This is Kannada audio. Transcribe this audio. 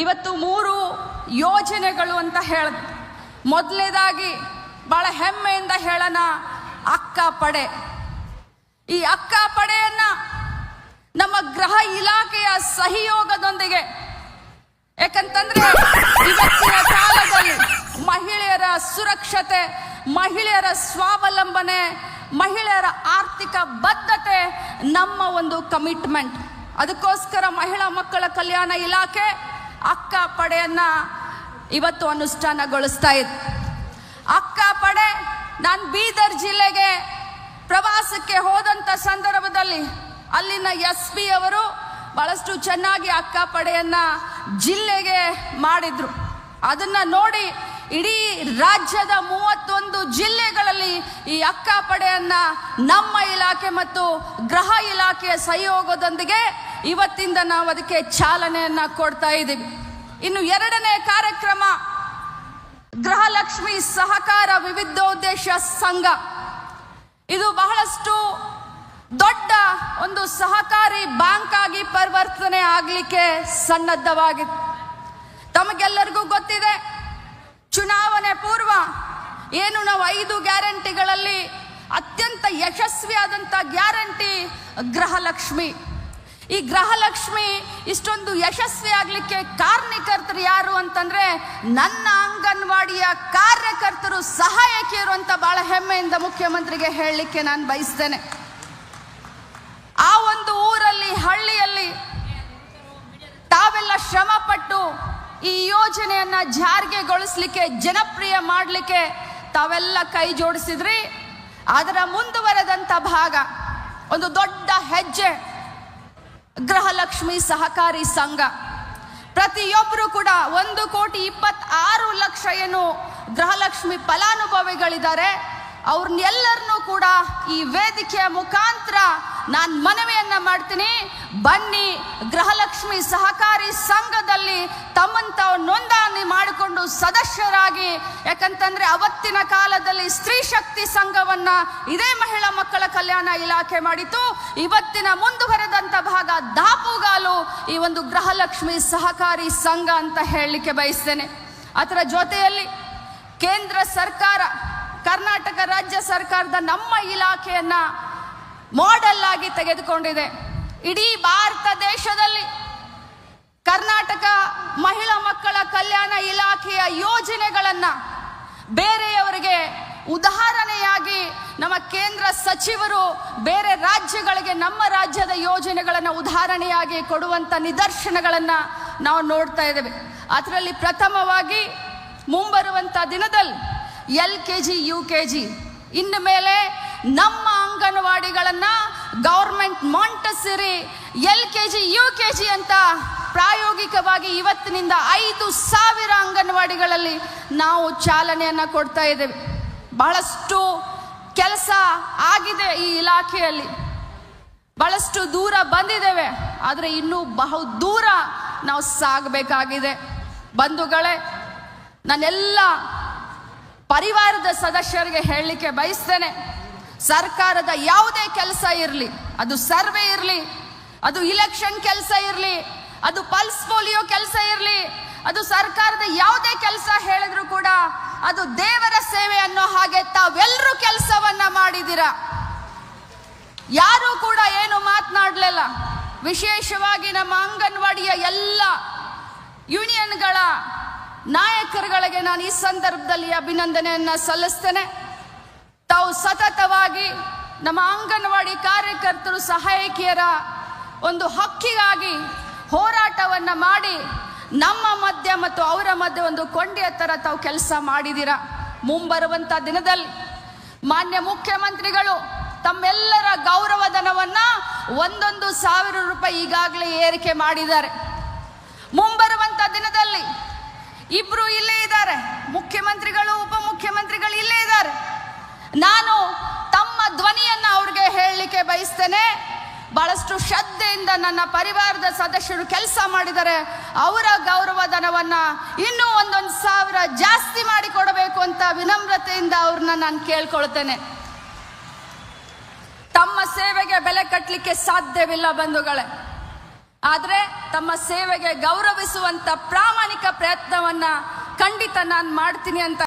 ಇವತ್ತು 3 ಯೋಜನೆಗಳು ಅಂತ ಹೇಳಿದೆ. ಮೊದಲನೇದಾಗಿ ಬಹಳ ಹೆಮ್ಮೆಯಿಂದ ಹೇಳೋಣ, ಅಕ್ಕ ಪಡೆ. ಈ ಅಕ್ಕ ಪಡೆಯನ್ನ ನಮ್ಮ ಗೃಹ ಇಲಾಖೆಯ ಸಹಯೋಗದೊಂದಿಗೆ, ಯಾಕಂತಂದ್ರೆ ಇವತ್ತಿನ ಕಾಲದಲ್ಲಿ ಮಹಿಳೆಯರ ಸುರಕ್ಷತೆ, ಮಹಿಳೆಯರ ಸ್ವಾವಲಂಬನೆ, ಮಹಿಳೆಯರ ಆರ್ಥಿಕ ಬದ್ಧತೆ ನಮ್ಮ ಒಂದು ಕಮಿಟ್ಮೆಂಟ್. ಅದಕ್ಕೋಸ್ಕರ ಮಹಿಳಾ ಮಕ್ಕಳ ಕಲ್ಯಾಣ ಇಲಾಖೆ ಅಕ್ಕ ಪಡೆಯನ್ನ ಇವತ್ತು ಅನುಷ್ಠಾನಗೊಳಿಸ್ತಾ ಇದೆ. ಅಕ್ಕ ಪಡೆ, ನಾನು ಬೀದರ್ ಜಿಲ್ಲೆಗೆ ಪ್ರವಾಸಕ್ಕೆ ಹೋದಂಥ ಸಂದರ್ಭದಲ್ಲಿ ಅಲ್ಲಿನ SP ಅವರು ಬಹಳಷ್ಟು ಚೆನ್ನಾಗಿ ಅಕ್ಕ ಪಡೆಯನ್ನ ಜಿಲ್ಲೆಗೆ ಮಾಡಿದ್ರು. ಅದನ್ನ ನೋಡಿ ಇಡೀ ರಾಜ್ಯದ 31 ಜಿಲ್ಲೆಗಳಲ್ಲಿ ಈ ಅಕ್ಕ ಪಡೆಯನ್ನ ನಮ್ಮ ಇಲಾಖೆ ಮತ್ತು ಗೃಹ ಇಲಾಖೆಯ ಸಹಯೋಗದೊಂದಿಗೆ ಇವತ್ತಿಂದ ನಾವು ಅದಕ್ಕೆ ಚಾಲನೆಯನ್ನ ಕೊಡ್ತಾ ಇದ್ದೀವಿ. ಇನ್ನು 2ನೇ ಕಾರ್ಯಕ್ರಮ ಗೃಹಲಕ್ಷ್ಮಿ ಸಹಕಾರ ವಿವಿಧೋದ್ದೇಶ ಸಂಘ. ಇದು ಬಹಳಷ್ಟು ದೊಡ್ಡ ಒಂದು ಸಹಕಾರಿ ಬ್ಯಾಂಕ್ ಆಗಿ ಪರಿವರ್ತನೆ ಆಗಲಿಕ್ಕೆ ಸನ್ನದ್ಧವಾಗಿದೆ. ತಮಗೆಲ್ಲರಿಗೂ ಗೊತ್ತಿದೆ, ಚುನಾವಣೆ ಪೂರ್ವ ಏನು ನಾವು 5 ಗ್ಯಾರಂಟಿಗಳಲ್ಲಿ ಅತ್ಯಂತ ಯಶಸ್ವಿಯಾದಂಥ ಗ್ಯಾರಂಟಿ ಗೃಹಲಕ್ಷ್ಮಿ. ಈ ಗೃಹಲಕ್ಷ್ಮಿ ಇಷ್ಟೊಂದು ಯಶಸ್ವಿ ಆಗಲಿಕ್ಕೆ ಕಾರಣಕರ್ತರು ಯಾರು ಅಂತಂದ್ರೆ ನನ್ನ ಅಂಗನವಾಡಿಯ ಕಾರ್ಯಕರ್ತರು, ಸಹಾಯಕಿಯರು ಅಂತ ಬಹಳ ಹೆಮ್ಮೆಯಿಂದ ಮುಖ್ಯಮಂತ್ರಿಗೆ ಹೇಳಲಿಕ್ಕೆ ನಾನು ಬಯಸ್ತೇನೆ. ಆ ಒಂದು ಊರಲ್ಲಿ, ಹಳ್ಳಿಯಲ್ಲಿ ತಾವೆಲ್ಲ ಶ್ರಮ ಪಟ್ಟು ಈ ಯೋಜನೆಯನ್ನ ಜಾರಿಗೆಗೊಳಿಸಲಿಕ್ಕೆ, ಜನಪ್ರಿಯ ಮಾಡಲಿಕ್ಕೆ ತಾವೆಲ್ಲ ಕೈ ಜೋಡಿಸಿದ್ರಿ. ಅದರ ಮುಂದುವರೆದಂತ ಭಾಗ, ಒಂದು ದೊಡ್ಡ ಹೆಜ್ಜೆ ಗೃಹಲಕ್ಷ್ಮಿ ಸಹಕಾರಿ ಸಂಘ. ಪ್ರತಿಯೊಬ್ಬರು ಕೂಡ 1,26,00,000 ಏನು ಗೃಹಲಕ್ಷ್ಮಿ ಫಲಾನುಭವಿಗಳಿದ್ದಾರೆ, ಅವ್ರನ್ನೆಲ್ಲರನ್ನೂ ಕೂಡ ಈ ವೇದಿಕೆಯ ಮುಖಾಂತರ ನಾನು ಮನವಿಯನ್ನ ಮಾಡ್ತೀನಿ. ಬನ್ನಿ, ಗೃಹಲಕ್ಷ್ಮಿ ಸಹಕಾರಿ ಸಂಘದಲ್ಲಿ ತಮ್ಮನ್ನು ತಾವು ನೋಂದಣಿ ಮಾಡಿಕೊಂಡು ಸದಸ್ಯರಾಗಿ. ಯಾಕಂತಂದ್ರೆ ಅವತ್ತಿನ ಕಾಲದಲ್ಲಿ ಸ್ತ್ರೀ ಶಕ್ತಿ ಸಂಘವನ್ನ ಇದೇ ಮಹಿಳಾ ಮಕ್ಕಳ ಕಲ್ಯಾಣ ಇಲಾಖೆ ಮಾಡಿತು. ಇವತ್ತಿನ ಮುಂದುವರೆದಂತ ಭಾಗ ದಾಪುಗಾಲು ಈ ಒಂದು ಗೃಹಲಕ್ಷ್ಮಿ ಸಹಕಾರಿ ಸಂಘ ಅಂತ ಹೇಳಲಿಕ್ಕೆ ಬಯಸ್ತೇನೆ. ಅದರ ಜೊತೆಯಲ್ಲಿ ಕೇಂದ್ರ ಸರ್ಕಾರ, ಕರ್ನಾಟಕ ರಾಜ್ಯ ಸರ್ಕಾರದ ನಮ್ಮ ಇಲಾಖೆಯನ್ನ ಮಾಡೆಲ್ ಆಗಿ ತೆಗೆದುಕೊಂಡಿದೆ. ಇಡೀ ಭಾರತ ದೇಶದಲ್ಲಿ ಕರ್ನಾಟಕ ಮಹಿಳಾ ಮಕ್ಕಳ ಕಲ್ಯಾಣ ಇಲಾಖೆಯ ಯೋಜನೆಗಳನ್ನ ಬೇರೆಯವರಿಗೆ ಉದಾಹರಣೆಯಾಗಿ ನಮ್ಮ ಕೇಂದ್ರ ಸಚಿವರು ಬೇರೆ ರಾಜ್ಯಗಳಿಗೆ ನಮ್ಮ ರಾಜ್ಯದ ಯೋಜನೆಗಳನ್ನು ಉದಾಹರಣೆಯಾಗಿ ಕೊಡುವಂತ ನಿದರ್ಶನಗಳನ್ನ ನಾವು ನೋಡ್ತಾ ಇದ್ದೇವೆ. ಅದರಲ್ಲಿ ಪ್ರಥಮವಾಗಿ ಮುಂಬರುವಂತ ದಿನದಲ್ಲಿ LKG UKG ಇನ್ನು ಮೇಲೆ ನಮ್ಮ ಅಂಗನವಾಡಿಗಳನ್ನ ಗವರ್ಮೆಂಟ್ ಮಾಂಟೆಸರಿ LKG UKG ಅಂತ ಪ್ರಾಯೋಗಿಕವಾಗಿ ಇವತ್ತಿನಿಂದ 5,000 ಅಂಗನವಾಡಿಗಳಲ್ಲಿ ನಾವು ಚಾಲನೆಯನ್ನ ಕೊಡ್ತಾ ಇದ್ದೇವೆ. ಬಹಳಷ್ಟು ಕೆಲಸ ಆಗಿದೆ ಈ ಇಲಾಖೆಯಲ್ಲಿ, ಬಹಳಷ್ಟು ದೂರ ಬಂದಿದ್ದೇವೆ, ಆದರೆ ಇನ್ನೂ ಬಹು ದೂರ ನಾವು ಸಾಗಬೇಕಾಗಿದೆ. ಬಂಧುಗಳೇ, ನಾನೆಲ್ಲ ಪರಿವಾರದ ಸದಸ್ಯರಿಗೆ ಹೇಳಲಿಕ್ಕೆ ಬಯಸ್ತೇನೆ, ಸರ್ಕಾರದ ಯಾವುದೇ ಕೆಲಸ ಇರಲಿ, ಅದು ಸರ್ವೆ ಇರಲಿ, ಅದು ಇಲೆಕ್ಷನ್ ಕೆಲಸ ಇರಲಿ, ಅದು ಪಲ್ಸ್ ಪೋಲಿಯೋ ಕೆಲಸ ಇರಲಿ, ಅದು ಸರ್ಕಾರದ ಯಾವುದೇ ಕೆಲಸ ಹೇಳಿದ್ರು ಕೂಡ ಅದು ದೇವರ ಸೇವೆ ಅನ್ನೋ ಹಾಗೆ ತಾವೆಲ್ಲರೂ ಕೆಲಸವನ್ನ ಮಾಡಿದ್ದೀರಾ. ಯಾರು ಕೂಡ ಏನು ಮಾತನಾಡಲಿಲ್ಲ. ವಿಶೇಷವಾಗಿ ನಮ್ಮ ಅಂಗನವಾಡಿಯ ಎಲ್ಲ ಯೂನಿಯನ್ಗಳ ನಾಯಕರುಗಳಿಗೆ ನಾನು ಈ ಸಂದರ್ಭದಲ್ಲಿ ಅಭಿನಂದನೆಯನ್ನ ಸಲ್ಲಿಸ್ತೇನೆ. ತಾವು ಸತತವಾಗಿ ನಮ್ಮ ಅಂಗನವಾಡಿ ಕಾರ್ಯಕರ್ತರು, ಸಹಾಯಕಿಯರ ಒಂದು ಹಕ್ಕಿಗಾಗಿ ಹೋರಾಟವನ್ನ ಮಾಡಿ ನಮ್ಮ ಮಧ್ಯೆ ಮತ್ತು ಅವರ ಮಧ್ಯೆ ಒಂದು ಕೊಂಡಿಯ ತರ ತಾವು ಕೆಲಸ ಮಾಡಿದ್ದೀರಾ. ಮುಂಬರುವಂತ ದಿನದಲ್ಲಿ ಮಾನ್ಯ ಮುಖ್ಯಮಂತ್ರಿಗಳು ತಮ್ಮೆಲ್ಲರ ಗೌರವಧನವನ್ನ 1,1,000 ರೂಪಾಯಿ ಈಗಾಗಲೇ ಏರಿಕೆ ಮಾಡಿದ್ದಾರೆ. ಮುಂಬರುವಂತ ದಿನದಲ್ಲಿ ಇಬ್ರು ಇಲ್ಲೇ ಇದ್ದಾರೆ, ಮುಖ್ಯಮಂತ್ರಿಗಳು ಉಪಮುಖ್ಯಮಂತ್ರಿಗಳು ಇಲ್ಲೇ ಇದ್ದಾರೆ. ನಾನು ತಮ್ಮ ಧ್ವನಿಯನ್ನ ಅವ್ರಿಗೆ ಹೇಳಲಿಕ್ಕೆ ಬಯಸ್ತೇನೆ. ಬಹಳಷ್ಟು ಶ್ರದ್ಧೆಯಿಂದ ನನ್ನ ಪರಿವಾರದ ಸದಸ್ಯರು ಕೆಲಸ ಮಾಡಿದ್ದಾರೆ. ಅವರ ಗೌರವಧನವನ್ನ ಇನ್ನೂ 1,1,000 ಜಾಸ್ತಿ ಮಾಡಿ ಕೊಡಬೇಕು ಅಂತ ವಿನಮ್ರತೆಯಿಂದ ಅವ್ರನ್ನ ನಾನು ಕೇಳ್ಕೊಳ್ತೇನೆ. ತಮ್ಮ ಸೇವೆಗೆ ಬೆಲೆ ಕಟ್ಟಲಿಕ್ಕೆ ಸಾಧ್ಯವಿಲ್ಲ ಬಂಧುಗಳೇ. ಆದರೆ ತಮ್ಮ ಸೇವೆಗೆ ಗೌರವಿಸುವಂತ ಪ್ರಾಮಾಣಿಕ ಪ್ರಯತ್ನವನ್ನ ಖಂಡಿತ ನಾನು ಮಾಡ್ತೀನಿ ಅಂತ